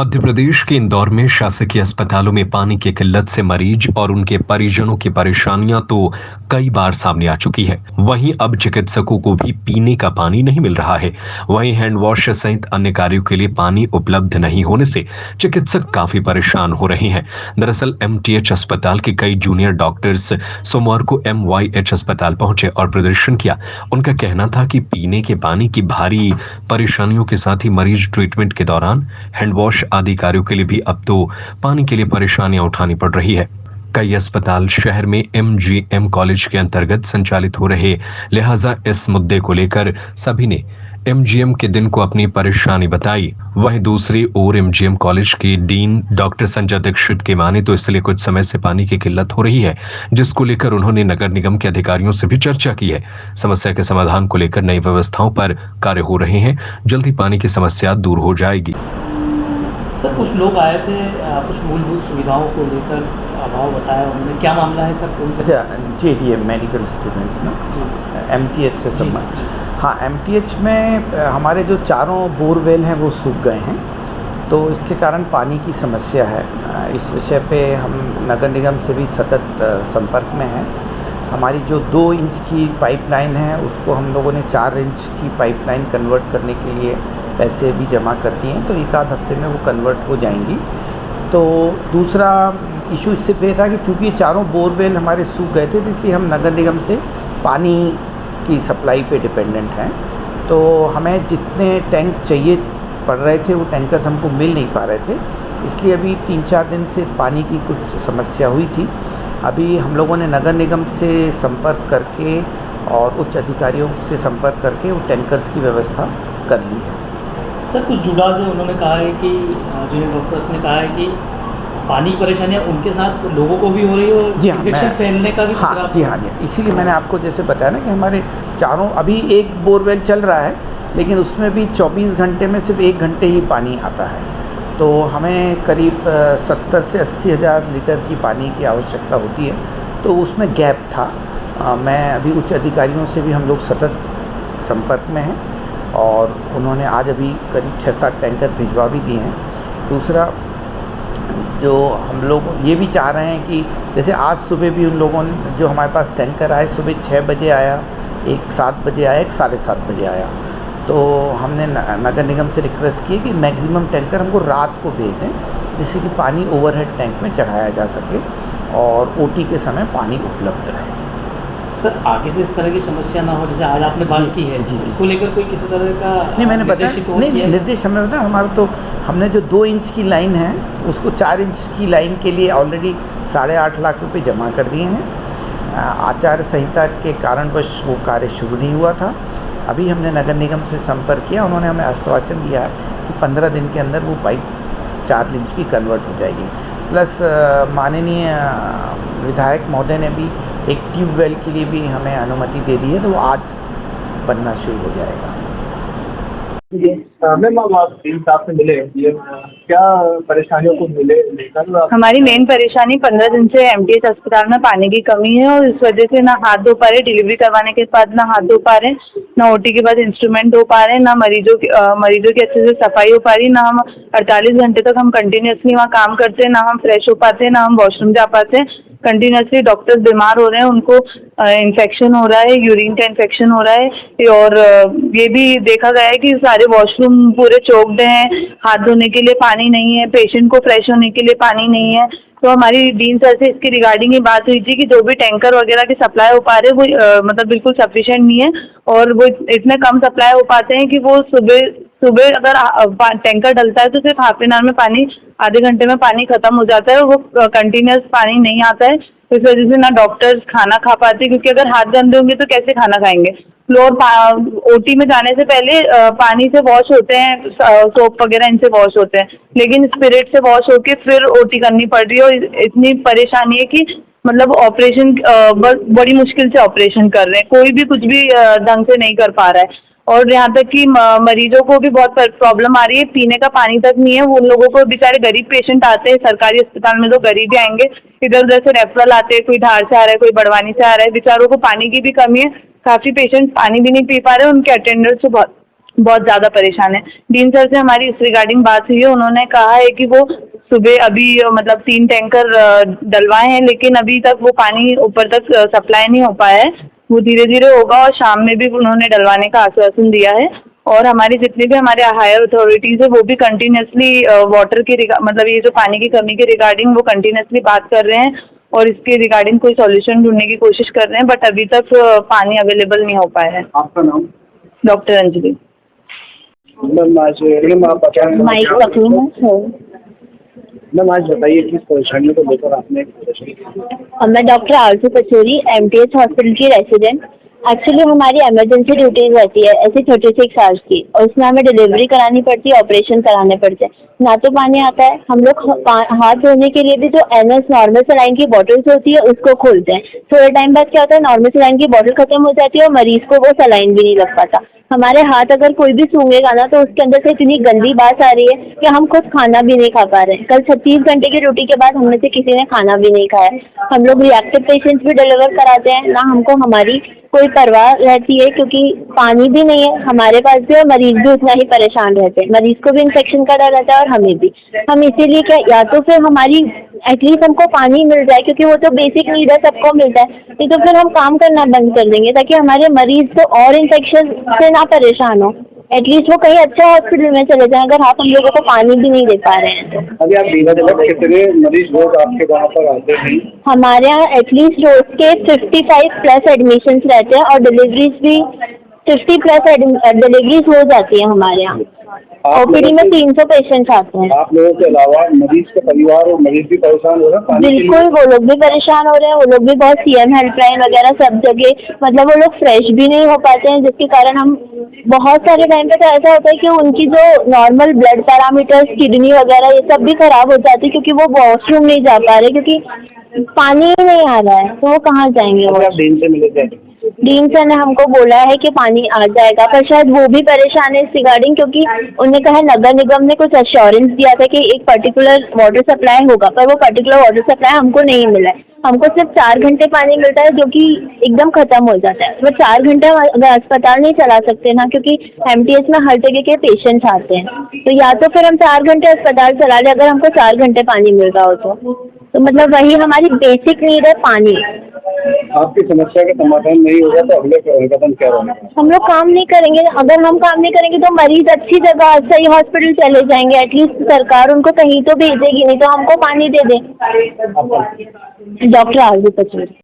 मध्य प्रदेश के इंदौर में शासकीय अस्पतालों में पानी की किल्लत से मरीज और उनके परिजनों की परेशानियां तो कई बार सामने आ चुकी है। वहीं अब चिकित्सकों को भी पीने का पानी नहीं मिल रहा है। वहीं हैंड वॉश सहित अन्य कार्यों के लिए पानी उपलब्ध नहीं होने से चिकित्सक काफी परेशान हो रहे हैं। दरअसल एमटीएच अस्पताल के कई जूनियर डॉक्टर्स सोमवार को एमवाईएच अस्पताल पहुंचे और प्रदर्शन किया। उनका कहना था कि पीने के पानी की भारी परेशानियों के साथ ही मरीज ट्रीटमेंट के दौरान हैंड वॉश आदि कार्यों के लिए भी अब तो पानी के लिए परेशानियां उठानी पड़ रही है। कई अस्पताल शहर में एमजीएम कॉलेज के अंतर्गत संचालित हो रहे, लिहाजा इस मुद्दे को लेकर सभी ने एमजीएम के दिन को अपनी परेशानी बताई। वहीं दूसरी ओर एमजीएम कॉलेज के डीन डॉक्टर संजय दीक्षित के माने तो इसलिए कुछ समय से पानी की किल्लत हो रही है, जिसको लेकर उन्होंने नगर निगम के अधिकारियों से भी चर्चा की है। समस्या के समाधान को लेकर नई व्यवस्थाओं पर कार्य हो रहे हैं। जल्द ही पानी की समस्या दूर हो जाएगी। सर, कुछ लोग आए थे, कुछ मूलभूत सुविधाओं को लेकर अभाव बताया उन्होंने, क्या मामला है सर? कौन सा? अच्छा, जेडीएम मेडिकल स्टूडेंट्स ना एमटीएच से संबंध। हाँ, एमटीएच में हमारे जो चारों बोरवेल हैं वो सूख गए हैं, तो इसके कारण पानी की समस्या है। इस विषय पे हम नगर निगम से भी सतत संपर्क में हैं। हमारी जो 2 इंच की पाइपलाइन है उसको हम लोगों ने 4 इंच की पाइपलाइन कन्वर्ट करने के लिए पैसे भी जमा कर दिए हैं, तो एक आध हफ्ते में वो कन्वर्ट हो जाएंगी। तो दूसरा इशू सिर्फ ये था कि चूँकि चारों बोरवेल हमारे सूख गए थे, तो इसलिए हम नगर निगम से पानी की सप्लाई पे डिपेंडेंट हैं। तो हमें जितने टैंक चाहिए पड़ रहे थे वो टैंकर्स हमको मिल नहीं पा रहे थे, इसलिए अभी 3-4 दिन से पानी की कुछ समस्या हुई थी। अभी हम लोगों ने नगर निगम से संपर्क करके और उच्च अधिकारियों से संपर्क करके वो टैंकर्स की व्यवस्था कर ली है। सर, कुछ जुड़ा से उन्होंने कहा है कि जूनियर डॉक्टर्स ने कहा है कि पानी की परेशानियाँ उनके साथ लोगों को भी हो रही है, जी हाँ, इन्फेक्शन फैलने का भी हाँ जी हाँ, इसीलिए मैंने आपको जैसे बताया ना कि हमारे चारों अभी एक बोरवेल चल रहा है, लेकिन उसमें भी 24 घंटे में सिर्फ 1 घंटे ही पानी आता है। तो हमें करीब 70 से 80 हज़ार लीटर की पानी की आवश्यकता होती है, तो उसमें गैप था। मैं अभी उच्च अधिकारियों से भी हम लोग सतत संपर्क में हैं और उन्होंने आज अभी करीब 6-7 टैंकर भिजवा भी दिए हैं। दूसरा, जो हम लोग ये भी चाह रहे हैं कि जैसे आज सुबह भी उन लोगों ने जो हमारे पास टैंकर आए, सुबह 6 बजे आया, एक 7 बजे आया, एक 7:30 बजे आया, तो हमने नगर निगम से रिक्वेस्ट की कि मैक्सिमम टैंकर हमको रात को भेज दें, जिससे कि पानी ओवरहेड टैंक में चढ़ाया जा सके और ओटी के समय पानी उपलब्ध रहे। सर, आगे से इस तरह की समस्या ना हो, जैसे आज आपने बात की है, इसको लेकर कोई किसी तरह का नहीं, मैंने बताया नहीं, निर्देश हमने बताया। हमारा तो हमने जो 2 इंच की लाइन है उसको 4 इंच की लाइन के लिए ऑलरेडी 8.5 लाख रुपए जमा कर दिए हैं। आचार संहिता के कारणवश वो कार्य शुरू नहीं हुआ था। अभी हमने नगर निगम से संपर्क किया, उन्होंने हमें आश्वासन दिया है कि 15 दिन के अंदर वो पाइप 4 इंच की कन्वर्ट हो जाएगी। प्लस माननीय विधायक महोदय ने भी एक ट्यूबवेल के लिए भी हमें अनुमति दे दी है, तो वो आज बनना शुरू हो जाएगा। मैम, आप साहब से मिले, ये क्या परेशानियों को मिले लेकर? हमारी मेन परेशानी 15 दिन से एमटीएच अस्पताल में पानी की कमी है और इस वजह से ना हाथ धो पा रहे, डिलीवरी करवाने के बाद ना हाथ धो पा रहे, ना ओटी के बाद इंस्ट्रूमेंट धो पा रहे, ना मरीजों की अच्छे से सफाई हो पा रही, ना हम 48 घंटे तक हम कंटिन्यूअसली वहाँ काम करते हैं, ना हम फ्रेश हो पाते हैं, ना हम वॉशरूम जा पाते हैं। कंटिन्यूअसली डॉक्टर्स बीमार हो रहे हैं, उनको इन्फेक्शन हो रहा है, यूरिन का इन्फेक्शन हो रहा है और ये भी देखा गया है कि सारे वॉशरूम पूरे चोक्ड हैं, हाथ धोने के लिए पानी नहीं है, पेशेंट को फ्रेश होने के लिए पानी नहीं है। तो हमारी डीन सर से इसकी रिगार्डिंग ये बात हुई थी कि जो भी टैंकर वगैरह की सप्लाई हो पा रहे वो मतलब बिल्कुल सफिशिएंट नहीं है और वो इतने कम सप्लाई हो पाते हैं कि वो सुबह अगर टैंकर डलता है तो सिर्फ हाफ एन आवर में पानी, आधे घंटे में पानी खत्म हो जाता है, वो कंटिन्यूअस पानी नहीं आता है। इस वजह से ना डॉक्टर्स खाना खा पाते, क्योंकि अगर हाथ गंदे होंगे तो कैसे खाना खाएंगे। फ्लोर ओटी में जाने से पहले पानी से वॉश होते हैं, सोप वगैरह इनसे वॉश होते हैं, लेकिन स्पिरिट से वॉश होके फिर ओटी करनी पड़ रही है और इतनी परेशानी है कि मतलब ऑपरेशन बड़ी मुश्किल से ऑपरेशन कर रहे हैं, कोई भी कुछ भी ढंग से नहीं कर पा रहा है। और यहाँ तक कि मरीजों को भी बहुत प्रॉब्लम आ रही है, पीने का पानी तक नहीं है। उन लोगों को बेचारे गरीब पेशेंट आते हैं सरकारी अस्पताल में, तो गरीब ही आएंगे, इधर उधर से रेफरल आते हैं, कोई धार से आ रहा है, कोई बड़वानी से आ रहा है, बेचारों को पानी की भी कमी है, काफी पेशेंट पानी भी नहीं पी पा रहे, उनके अटेंडेंस से बहुत ज्यादा परेशान है। डीन सर से हमारी इस रिगार्डिंग बात हुई है, उन्होंने कहा है कि वो सुबह अभी मतलब 3 टैंकर डलवाए हैं, लेकिन अभी तक वो पानी ऊपर तक सप्लाई नहीं हो पाया है। वो धीरे धीरे होगा और शाम में भी उन्होंने डलवाने का आश्वासन दिया है। और हमारी जितने भी हमारे हायर अथॉरिटीज है वो भी कंटिन्यूसली वाटर के मतलब ये जो पानी की कमी के रिगार्डिंग वो कंटिन्यूसली बात कर रहे हैं और इसके रिगार्डिंग कोई सॉल्यूशन ढूंढने की कोशिश कर रहे हैं, बट अभी तक पानी अवेलेबल नहीं हो पाया है। आपका नाम? डॉक्टर अंजलि। मैम आप बताएं, माइक पकड़ी है। मैम आज बताइए किस परेशानियों को लेकर आपने प्रदर्शन किया? मैं डॉक्टर आरती पचौरी, एमटीएच हॉस्पिटल की रेसिडेंट। एक्चुअली हमारी इमरजेंसी ड्यूटीज रहती है ऐसी 36 आवर्स की, और उसमें हमें डिलीवरी करानी पड़ती है, ऑपरेशन कराने पड़ते हैं। ना तो पानी आता है, हम लोग हाथ धोने के लिए भी जो एनएस नॉर्मल सलाइन की बॉटल्स होती है उसको खोलते हैं। थोड़े टाइम बाद क्या होता है, नॉर्मल सलाइन की बॉटल खत्म हो जाती है और मरीज को वो सलाइन भी नहीं लग पाता। हमारे हाथ अगर कोई भी सूंघेगा ना तो उसके अंदर से इतनी गंदी बात आ रही है कि हम खुद खाना भी नहीं खा पा रहे हैं। कल 36 घंटे की ड्यूटी के बाद हम में से किसी ने खाना भी नहीं खाया। हम लोग रिएक्टिव पेशेंट्स भी डिलीवर कराते हैं, ना हमको हमारी कोई परवाह रहती है, क्योंकि पानी भी नहीं है हमारे पास भी और मरीज भी उतना ही परेशान रहते हैं। मरीज को भी इन्फेक्शन का डर रहता है और हमें भी। हम इसीलिए क्या, या तो फिर हमारी एटलीस्ट हमको पानी मिल जाए, क्योंकि वो तो बेसिक नीड है, सबको मिलता है। नहीं तो फिर हम काम करना बंद कर देंगे ताकि हमारे मरीज तो और इन्फेक्शन से ना परेशान हो। एटलीस्ट वो कहीं अच्छा हॉस्पिटल में चले जाएं, अगर आप हम लोगों को पानी भी नहीं दे पा रहे हैं तो। अभी आप दिन कितने मरीज रोज आपके वहाँ पर आते हैं? हमारे यहाँ एटलीस्ट रोज के 55 प्लस एडमिशन रहते हैं और डिलीवरीज भी 50 प्लस डिलीवरीज हो जाती है हमारे यहाँ। ओपीडी में 300 पेशेंट्स आते हैं। आप लोगों के अलावा मरीज के परिवार और मरीज भी परेशान हो रहे हैं? बिल्कुल, वो लोग भी परेशान हो रहे हैं। वो लोग भी बहुत सीएम हेल्पलाइन वगैरह सब जगह, मतलब वो लोग फ्रेश भी नहीं हो पाते हैं, जिसके कारण हम बहुत सारे टाइम पे तो ऐसा होता है कि उनकी जो नॉर्मल ब्लड पैरामीटर्स, किडनी वगैरह ये सब भी खराब हो जाती है, क्योंकि वो वॉशरूम नहीं जा पा रहे, क्योंकि पानी ही नहीं आ रहा है, तो वो कहाँ जाएंगे। आप दिन से मिले थे? डीन सर ने हमको बोला है कि पानी आ जाएगा, पर शायद वो भी परेशान है इस रिगार्डिंग, क्योंकि उन्होंने कहा नगर निगम ने कुछ एश्योरेंस दिया था कि एक पर्टिकुलर वाटर सप्लाई होगा, पर वो पर्टिकुलर वाटर सप्लाई हमको नहीं मिला है। हमको सिर्फ 4 घंटे पानी मिलता है, जो कि एकदम खत्म हो जाता है। वो 4 घंटे अगर अस्पताल नहीं चला सकते ना, क्योंकि एमटीएच में हर जगह के पेशेंट्स आते हैं, तो या तो फिर हम 4 घंटे अस्पताल चला ले अगर हमको 4 घंटे पानी मिल रहा हो तो मतलब वही हमारी बेसिक नीड है, पानी। आपकी समस्या का समाधान नहीं होगा तो अगले कदम क्या होगा? हम लोग काम नहीं करेंगे। अगर हम काम नहीं करेंगे तो मरीज अच्छी जगह सही हॉस्पिटल चले जाएंगे, एटलीस्ट सरकार उनको कहीं तो भेजेगी, नहीं तो हमको पानी दे दे। डॉक्टर आरती पचौरी।